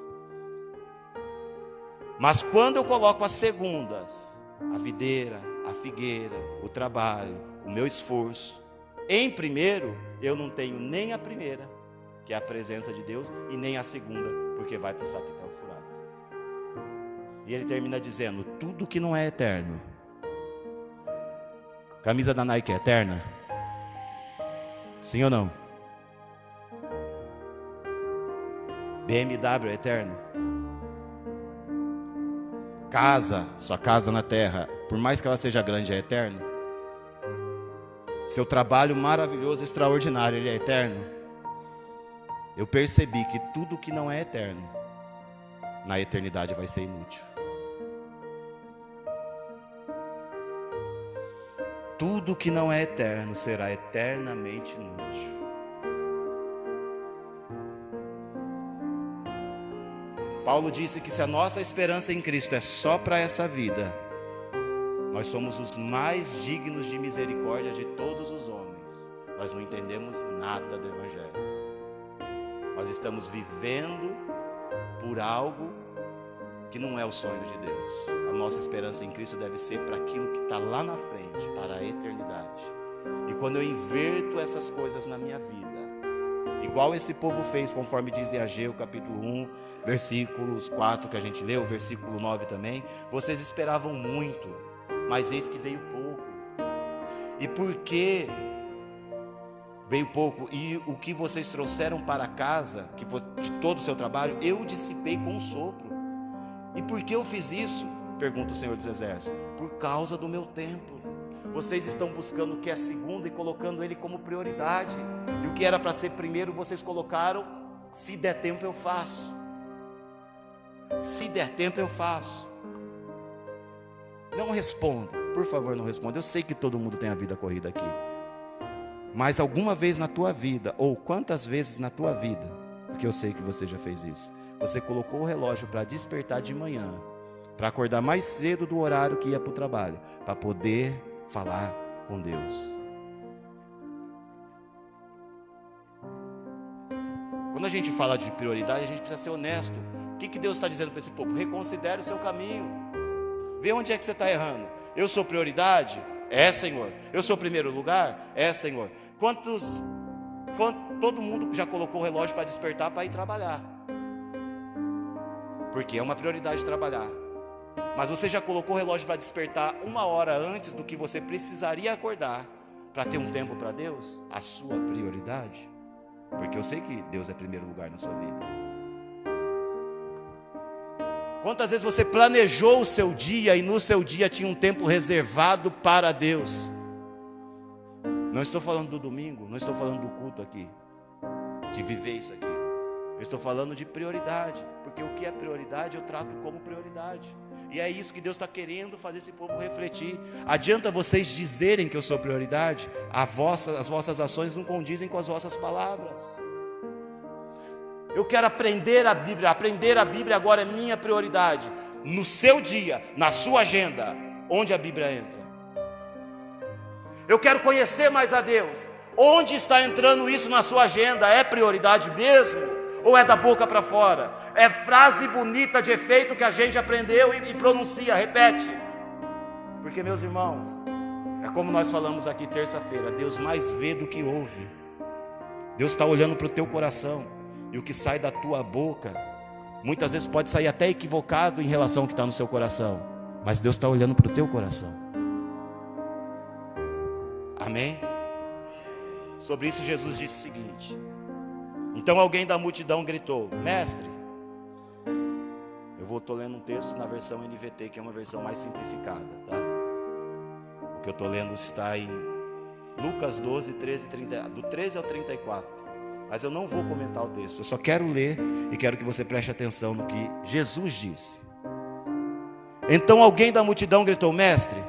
Mas quando eu coloco as segundas, a videira, a figueira, o trabalho, o meu esforço, em primeiro, eu não tenho nem a primeira, que é a presença de Deus, e nem a segunda, porque vai para o saquetel furado. E ele termina dizendo: tudo que não é eterno. Camisa da Nike é eterna? Sim ou não? BMW é eterno? Casa, sua casa na terra, por mais que ela seja grande, é eterno? Seu trabalho maravilhoso, extraordinário, ele é eterno? Eu percebi que tudo que não é eterno, na eternidade vai ser inútil. Tudo que não é eterno será eternamente inútil. Paulo disse que se a nossa esperança em Cristo é só para essa vida, nós somos os mais dignos de misericórdia de todos os homens. Nós não entendemos nada do Evangelho. Nós estamos vivendo por algo que não é o sonho de Deus. A nossa esperança em Cristo deve ser para aquilo que está lá na frente, para a eternidade. E quando eu inverto essas coisas na minha vida, igual esse povo fez, conforme diz em Ageu, capítulo 1, versículos 4, que a gente leu, versículo 9 também, vocês esperavam muito, mas eis que veio pouco. E por que veio pouco? E o que vocês trouxeram para casa, de todo o seu trabalho, eu dissipei com um sopro. E por que eu fiz isso? Pergunta o Senhor dos Exércitos. Por causa do meu templo. Vocês estão buscando o que é segundo e colocando ele como prioridade. E o que era para ser primeiro, vocês colocaram: se der tempo eu faço. Se der tempo eu faço. Não responda, por favor, não responda. Eu sei que todo mundo tem a vida corrida aqui. Mas alguma vez na tua vida, ou quantas vezes na tua vida, porque eu sei que você já fez isso, você colocou o relógio para despertar de manhã, para acordar mais cedo do horário que ia para o trabalho, para poder falar com Deus. Quando a gente fala de prioridade, a gente precisa ser honesto. O que Deus está dizendo para esse povo? Reconsidere o seu caminho. Vê onde é que você está errando. Eu sou prioridade? É, Senhor. Eu sou primeiro lugar? É, Senhor. Todo mundo já colocou o relógio para despertar para ir trabalhar, porque é uma prioridade trabalhar. Mas você já colocou o relógio para despertar 1 hora antes do que você precisaria acordar para ter um tempo para Deus? A sua prioridade? Porque eu sei que Deus é primeiro lugar na sua vida. Quantas vezes você planejou o seu dia e no seu dia tinha um tempo reservado para Deus? Não estou falando do domingo, não estou falando do culto aqui, de viver isso aqui. Eu estou falando de prioridade, porque o que é prioridade eu trato como prioridade. E é isso que Deus está querendo fazer esse povo refletir. Adianta vocês dizerem que eu sou prioridade, as vossas ações não condizem com as vossas palavras. Eu quero aprender a Bíblia agora é minha prioridade. No seu dia, na sua agenda, onde a Bíblia entra. Eu quero conhecer mais a Deus. Onde está entrando isso na sua agenda? É prioridade mesmo? Ou é da boca para fora? É frase bonita de efeito que a gente aprendeu e pronuncia, repete. Porque, meus irmãos, é como nós falamos aqui terça-feira, Deus mais vê do que ouve. Deus está olhando para o teu coração, e o que sai da tua boca Muitas vezes pode sair até equivocado em relação ao que está no seu coração, mas Deus está olhando para o teu coração. Amém? Sobre isso Jesus disse o seguinte: então alguém da multidão gritou: mestre, eu estou lendo um texto na versão NVT, que é uma versão mais simplificada, tá? O que eu estou lendo está em Lucas 12, 13, 30, do 13 ao 34. Mas eu não vou comentar o texto, eu só quero ler e quero que você preste atenção no que Jesus disse. Então alguém da multidão gritou: mestre,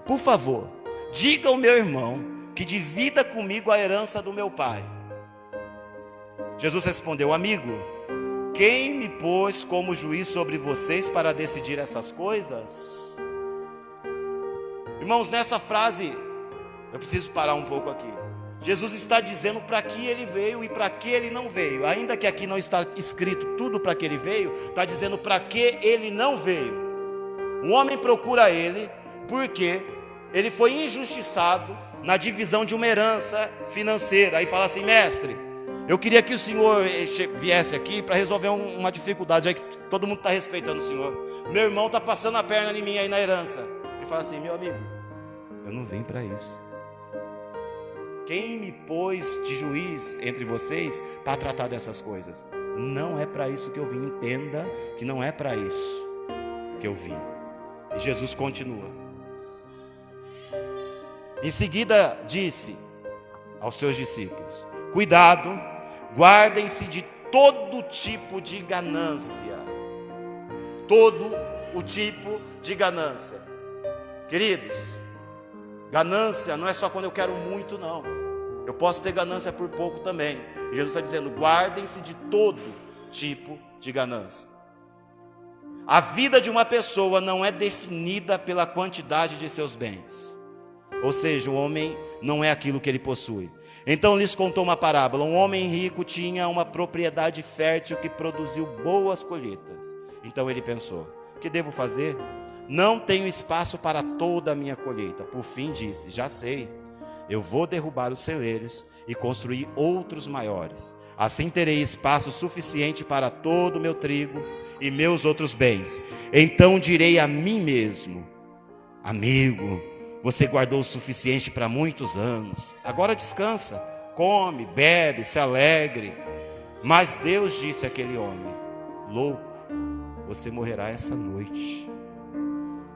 por favor, diga ao meu irmão que divida comigo a herança do meu pai. Jesus respondeu: amigo, quem me pôs como juiz sobre vocês para decidir essas coisas? Irmãos, nessa frase, eu preciso parar um pouco aqui. Jesus está dizendo para que ele veio e para que ele não veio. Ainda que aqui não está escrito tudo para que ele veio, está dizendo para que ele não veio. Um homem procura ele porque ele foi injustiçado na divisão de uma herança financeira. Aí fala assim: mestre, eu queria que o senhor viesse aqui para resolver uma dificuldade, já que todo mundo está respeitando o senhor. Meu irmão está passando a perna em mim aí na herança. Ele fala assim: meu amigo, eu não vim para isso. Quem me pôs de juiz entre vocês para tratar dessas coisas? Não é para isso que eu vim. Entenda que não é para isso que eu vim. E Jesus continua. Em seguida disse aos seus discípulos: cuidado, guardem-se de todo tipo de ganância. Todo o tipo de ganância. Queridos, ganância não é só quando eu quero muito, não. Eu posso ter ganância por pouco também. E Jesus está dizendo: guardem-se de todo tipo de ganância. A vida de uma pessoa não é definida pela quantidade de seus bens. Ou seja, o homem não é aquilo que ele possui. Então lhes contou uma parábola. Um homem rico tinha uma propriedade fértil que produziu boas colheitas. Então ele pensou: o que devo fazer? Não tenho espaço para toda a minha colheita. Por fim disse: já sei, eu vou derrubar os celeiros e construir outros maiores. Assim terei espaço suficiente para todo o meu trigo e meus outros bens. Então direi a mim mesmo: amigo, você guardou o suficiente para muitos anos. Agora descansa, come, bebe, se alegre. Mas Deus disse àquele homem: louco, você morrerá essa noite.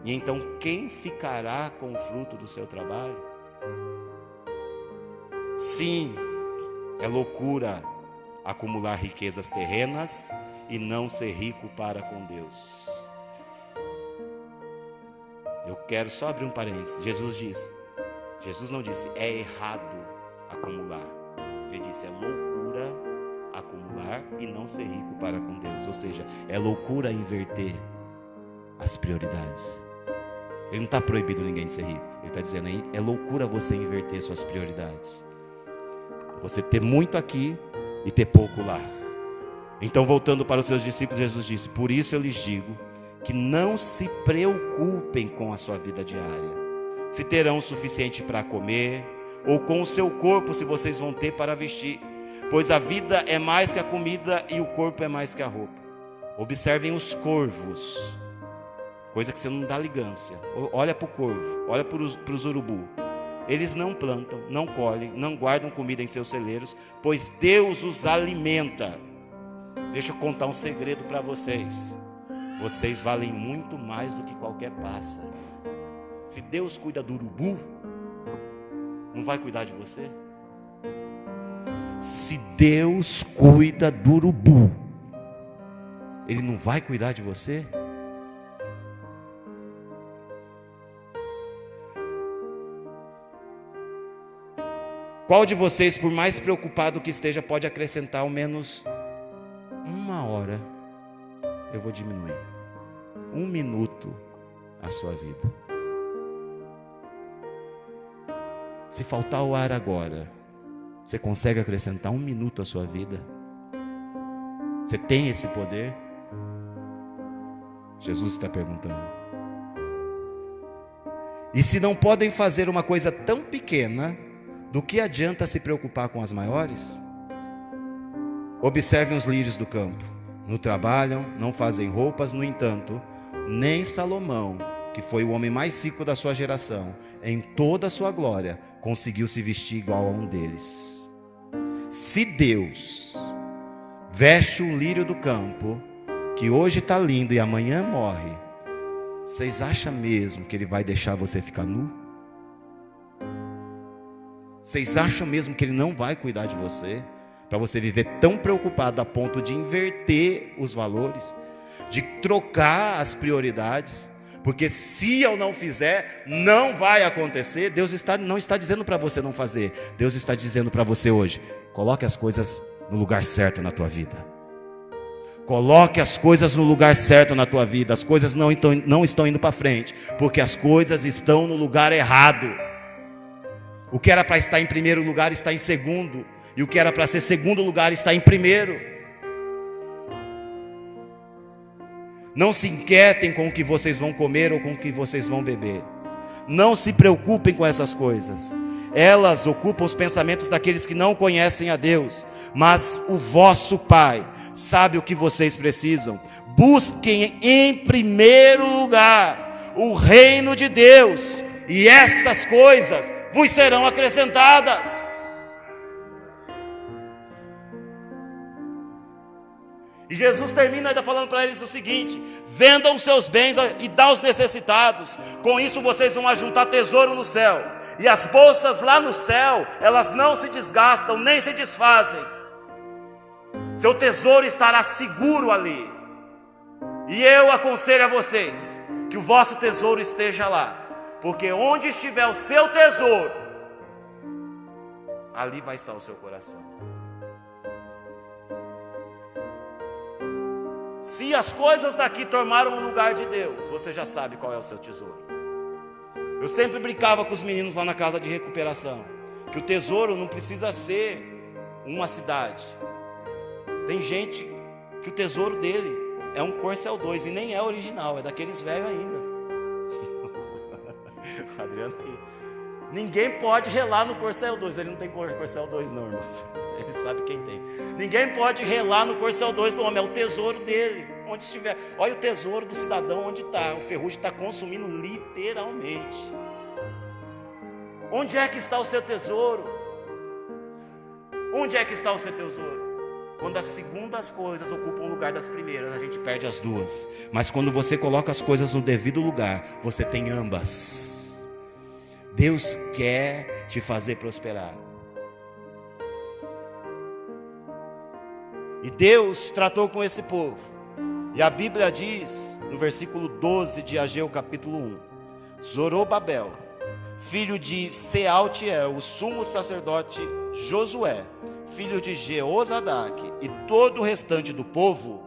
E então quem ficará com o fruto do seu trabalho? Sim, é loucura acumular riquezas terrenas e não ser rico para com Deus. Eu quero só abrir um parênteses. Jesus não disse é errado acumular. Ele disse é loucura acumular e não ser rico para com Deus. Ou seja, é loucura inverter as prioridades. Ele não está proibindo ninguém de ser rico. Ele está dizendo aí, é loucura você inverter suas prioridades. Você ter muito aqui e ter pouco lá. Então, voltando para os seus discípulos, Jesus disse: por isso eu lhes digo que não se preocupem com a sua vida diária, se terão o suficiente para comer, ou com o seu corpo, se vocês vão ter para vestir. Pois a vida é mais que a comida e o corpo é mais que a roupa. Observem os corvos, coisa que você não dá ligância. Olha para o corvo, olha para os urubu. Eles não plantam, não colhem, não guardam comida em seus celeiros, pois Deus os alimenta. Deixa eu contar um segredo para vocês. Vocês valem muito mais do que qualquer pássaro. Se Deus cuida do urubu, não vai cuidar de você? Se Deus cuida do urubu, Ele não vai cuidar de você? Qual de vocês, por mais preocupado que esteja, pode acrescentar ao menos 1 hora? Eu vou diminuir 1 minuto a sua vida. Se faltar o ar agora, você consegue acrescentar 1 minuto à sua vida? Você tem esse poder? Jesus está perguntando. E se não podem fazer uma coisa tão pequena, do que adianta se preocupar com as maiores? Observem os lírios do campo. não trabalham, não fazem roupas. No entanto, nem Salomão, que foi o homem mais rico da sua geração, em toda a sua glória, conseguiu se vestir igual a um deles. Se Deus veste o lírio do campo, que hoje está lindo e amanhã morre, vocês acham mesmo que Ele vai deixar você ficar nu? Vocês acham mesmo que Ele não vai cuidar de você? Para você viver tão preocupado a ponto de inverter os valores, de trocar as prioridades, porque se eu não fizer, não vai acontecer. Deus não está dizendo para você não fazer, Deus está dizendo para você hoje: coloque as coisas no lugar certo na tua vida. Coloque as coisas no lugar certo na tua vida. As coisas não estão indo para frente, porque as coisas estão no lugar errado. O que era para estar em primeiro lugar está em segundo, e o que era para ser segundo lugar está em primeiro. Não se inquietem com o que vocês vão comer ou com o que vocês vão beber. Não se preocupem com essas coisas. Elas ocupam os pensamentos daqueles que não conhecem a Deus. Mas o vosso Pai sabe o que vocês precisam. Busquem em primeiro lugar o reino de Deus, e essas coisas vos serão acrescentadas. E Jesus termina ainda falando para eles o seguinte: vendam os seus bens e dá aos necessitados, com isso vocês vão ajuntar tesouro no céu, e as bolsas lá no céu, elas não se desgastam, nem se desfazem. Seu tesouro estará seguro ali. E eu aconselho a vocês que o vosso tesouro esteja lá, porque onde estiver o seu tesouro, ali vai estar o seu coração. Se as coisas daqui tomaram o lugar de Deus, você já sabe qual é o seu tesouro. Eu sempre brincava com os meninos lá na casa de recuperação, que o tesouro não precisa ser uma cidade. Tem gente que o tesouro dele é um Corcel 2 e nem é original, é daqueles velhos ainda. Adriano, ninguém pode relar no Corcel 2, ele não tem Corcel 2 não, irmãos. Ele sabe quem tem. Ninguém pode relar no Corcel 2 do homem, é o tesouro dele, onde estiver. Olha o tesouro do cidadão onde está. O ferrugem está consumindo literalmente. Onde é que está o seu tesouro? Onde é que está o seu tesouro? Quando as segundas coisas ocupam o lugar das primeiras, a gente perde as duas. Mas quando você coloca as coisas no devido lugar, você tem ambas. Deus quer te fazer prosperar. E Deus tratou com esse povo. E a Bíblia diz, no versículo 12 de Ageu capítulo 1: Zorobabel, filho de Sealtiel, o sumo sacerdote Josué, filho de Jeozadak, e todo o restante do povo,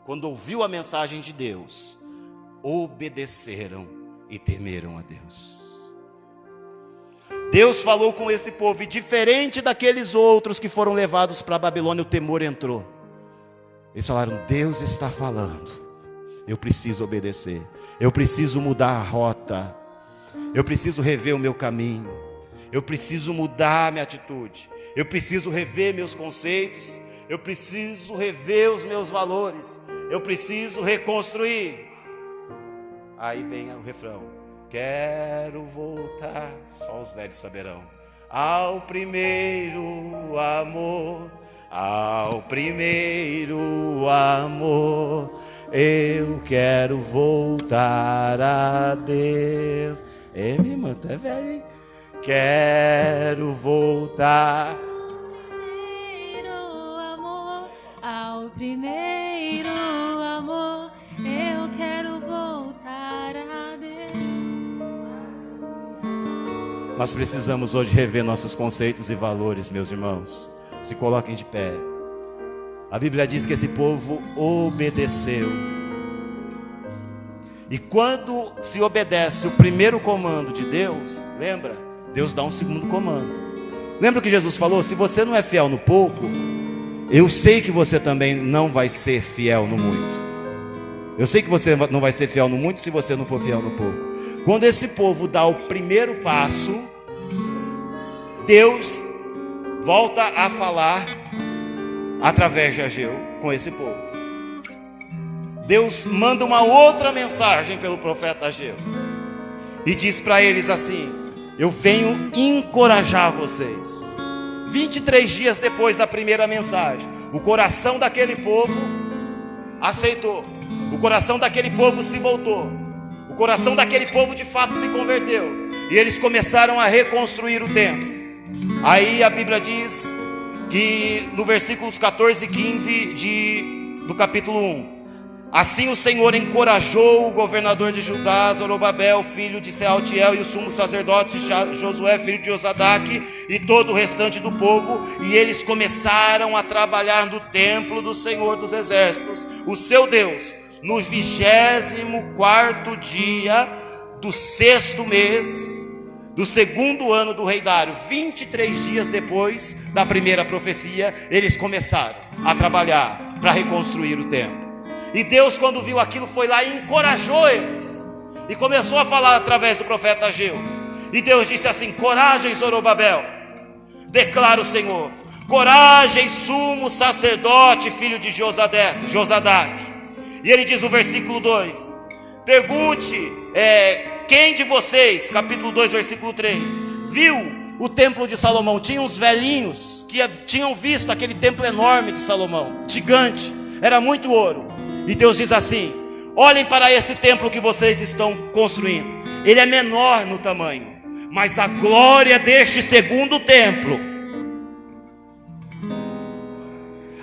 quando ouviu a mensagem de Deus, obedeceram e temeram a Deus. Deus falou com esse povo, e diferente daqueles outros que foram levados para a Babilônia, o temor entrou. Eles falaram: Deus está falando, eu preciso obedecer, eu preciso mudar a rota, eu preciso rever o meu caminho, eu preciso mudar a minha atitude, eu preciso rever meus conceitos, eu preciso rever os meus valores, eu preciso reconstruir. Aí vem o refrão: quero voltar, só os velhos saberão, ao primeiro amor, ao primeiro amor. Eu quero voltar a Deus. Ei, minha irmã, tu é velho, hein? Quero voltar ao primeiro amor, eu quero voltar a Deus. Nós precisamos hoje rever nossos conceitos e valores, meus irmãos. Se coloquem de pé. A Bíblia diz que esse povo obedeceu. E quando se obedece o primeiro comando de Deus, lembra? Deus dá um segundo comando. Lembra que Jesus falou: se você não é fiel no pouco, eu sei que você também não vai ser fiel no muito. Eu sei que você não vai ser fiel no muito se você não for fiel no pouco. Quando esse povo dá o primeiro passo, Deus volta a falar através de Ageu com esse povo. Deus manda uma outra mensagem pelo profeta Ageu. E diz para eles assim: eu venho encorajar vocês. 23 dias depois da primeira mensagem, o coração daquele povo aceitou. O coração daquele povo se voltou. O coração daquele povo de fato se converteu. E eles começaram a reconstruir o templo. Aí a Bíblia diz que no versículos 14 e 15 do capítulo 1: assim o Senhor encorajou o governador de Judá, Zorobabel, filho de Sealtiel, e o sumo sacerdote Josué, filho de Josadaque, e todo o restante do povo, e eles começaram a trabalhar no templo do Senhor dos Exércitos, o seu Deus, no 24º dia do 6º mês do 2º ano do rei Dário. 23 dias depois da primeira profecia, eles começaram a trabalhar para reconstruir o templo. E Deus, quando viu aquilo, foi lá e encorajou eles, e começou a falar através do profeta Ageu. E Deus disse assim: coragem, Zorobabel, declara o Senhor, coragem, sumo sacerdote, filho de Josadaque. E ele diz no versículo 2: pergunte, quem de vocês, capítulo 2, versículo 3, viu o templo de Salomão? Tinha uns velhinhos que tinham visto aquele templo enorme de Salomão, gigante, era muito ouro. E Deus diz assim: olhem para esse templo que vocês estão construindo. Ele é menor no tamanho, mas a glória deste segundo templo,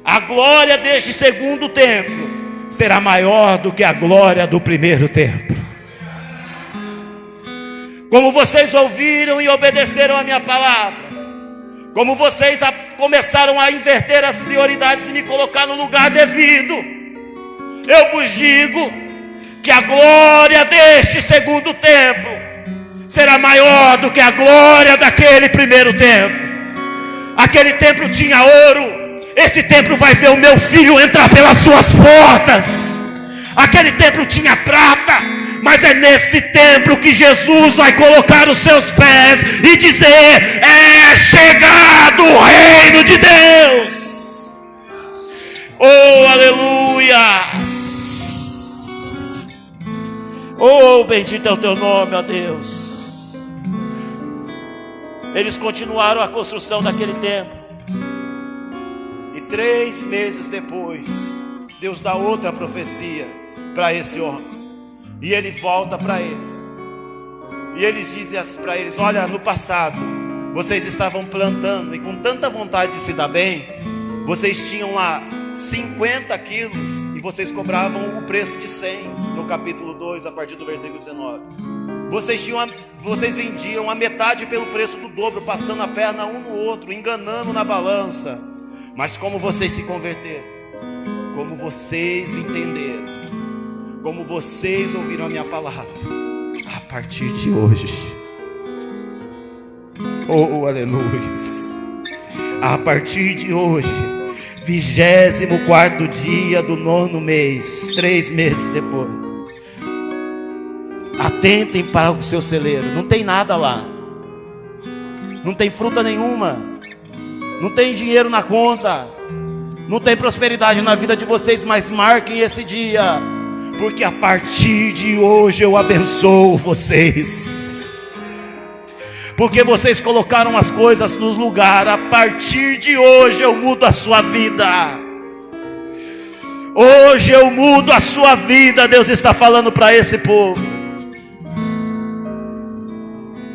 a glória deste segundo templo será maior do que a glória do primeiro templo. Como vocês ouviram e obedeceram a minha palavra, como vocês começaram a inverter as prioridades e me colocar no lugar devido, eu vos digo que a glória deste segundo templo será maior do que a glória daquele primeiro templo. Aquele templo tinha ouro, esse templo vai ver o meu filho entrar pelas suas portas. Aquele templo tinha prata, mas é nesse templo que Jesus vai colocar os seus pés e dizer: é chegado o reino de Deus. Oh, aleluia! Oh, bendito é o teu nome, ó Deus. Eles continuaram a construção daquele templo. E 3 meses depois, Deus dá outra profecia para esse homem. E ele volta para eles. E eles dizem para eles: olha, no passado vocês estavam plantando, e com tanta vontade de se dar bem, vocês tinham lá 50 quilos e vocês cobravam o preço de 100. No capítulo 2, a partir do versículo 19. Vocês vendiam a metade pelo preço do dobro, passando a perna um no outro, enganando na balança. Mas como vocês se converteram, como vocês entenderam, como vocês ouviram a minha palavra, a partir de hoje, oh aleluia, a partir de hoje, 24º dia do 9º mês, 3 meses depois, atentem para o seu celeiro. Não tem nada lá, não tem fruta nenhuma, não tem dinheiro na conta, não tem prosperidade na vida de vocês, mas marquem esse dia, porque a partir de hoje eu abençoo vocês, porque vocês colocaram as coisas nos lugares. A partir de hoje eu mudo a sua vida. Hoje eu mudo a sua vida. Deus está falando para esse povo.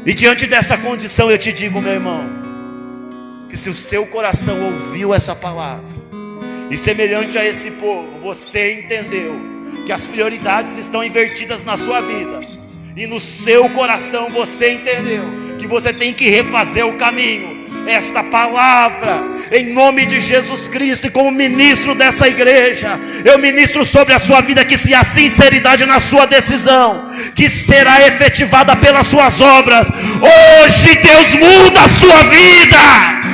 E diante dessa condição eu te digo, meu irmão, que se o seu coração ouviu essa palavra, e semelhante a esse povo, você entendeu que as prioridades estão invertidas na sua vida, e no seu coração você entendeu que você tem que refazer o caminho. Esta palavra, em nome de Jesus Cristo, e como ministro dessa igreja, eu ministro sobre a sua vida que se há sinceridade na sua decisão, que será efetivada pelas suas obras. Hoje Deus muda a sua vida.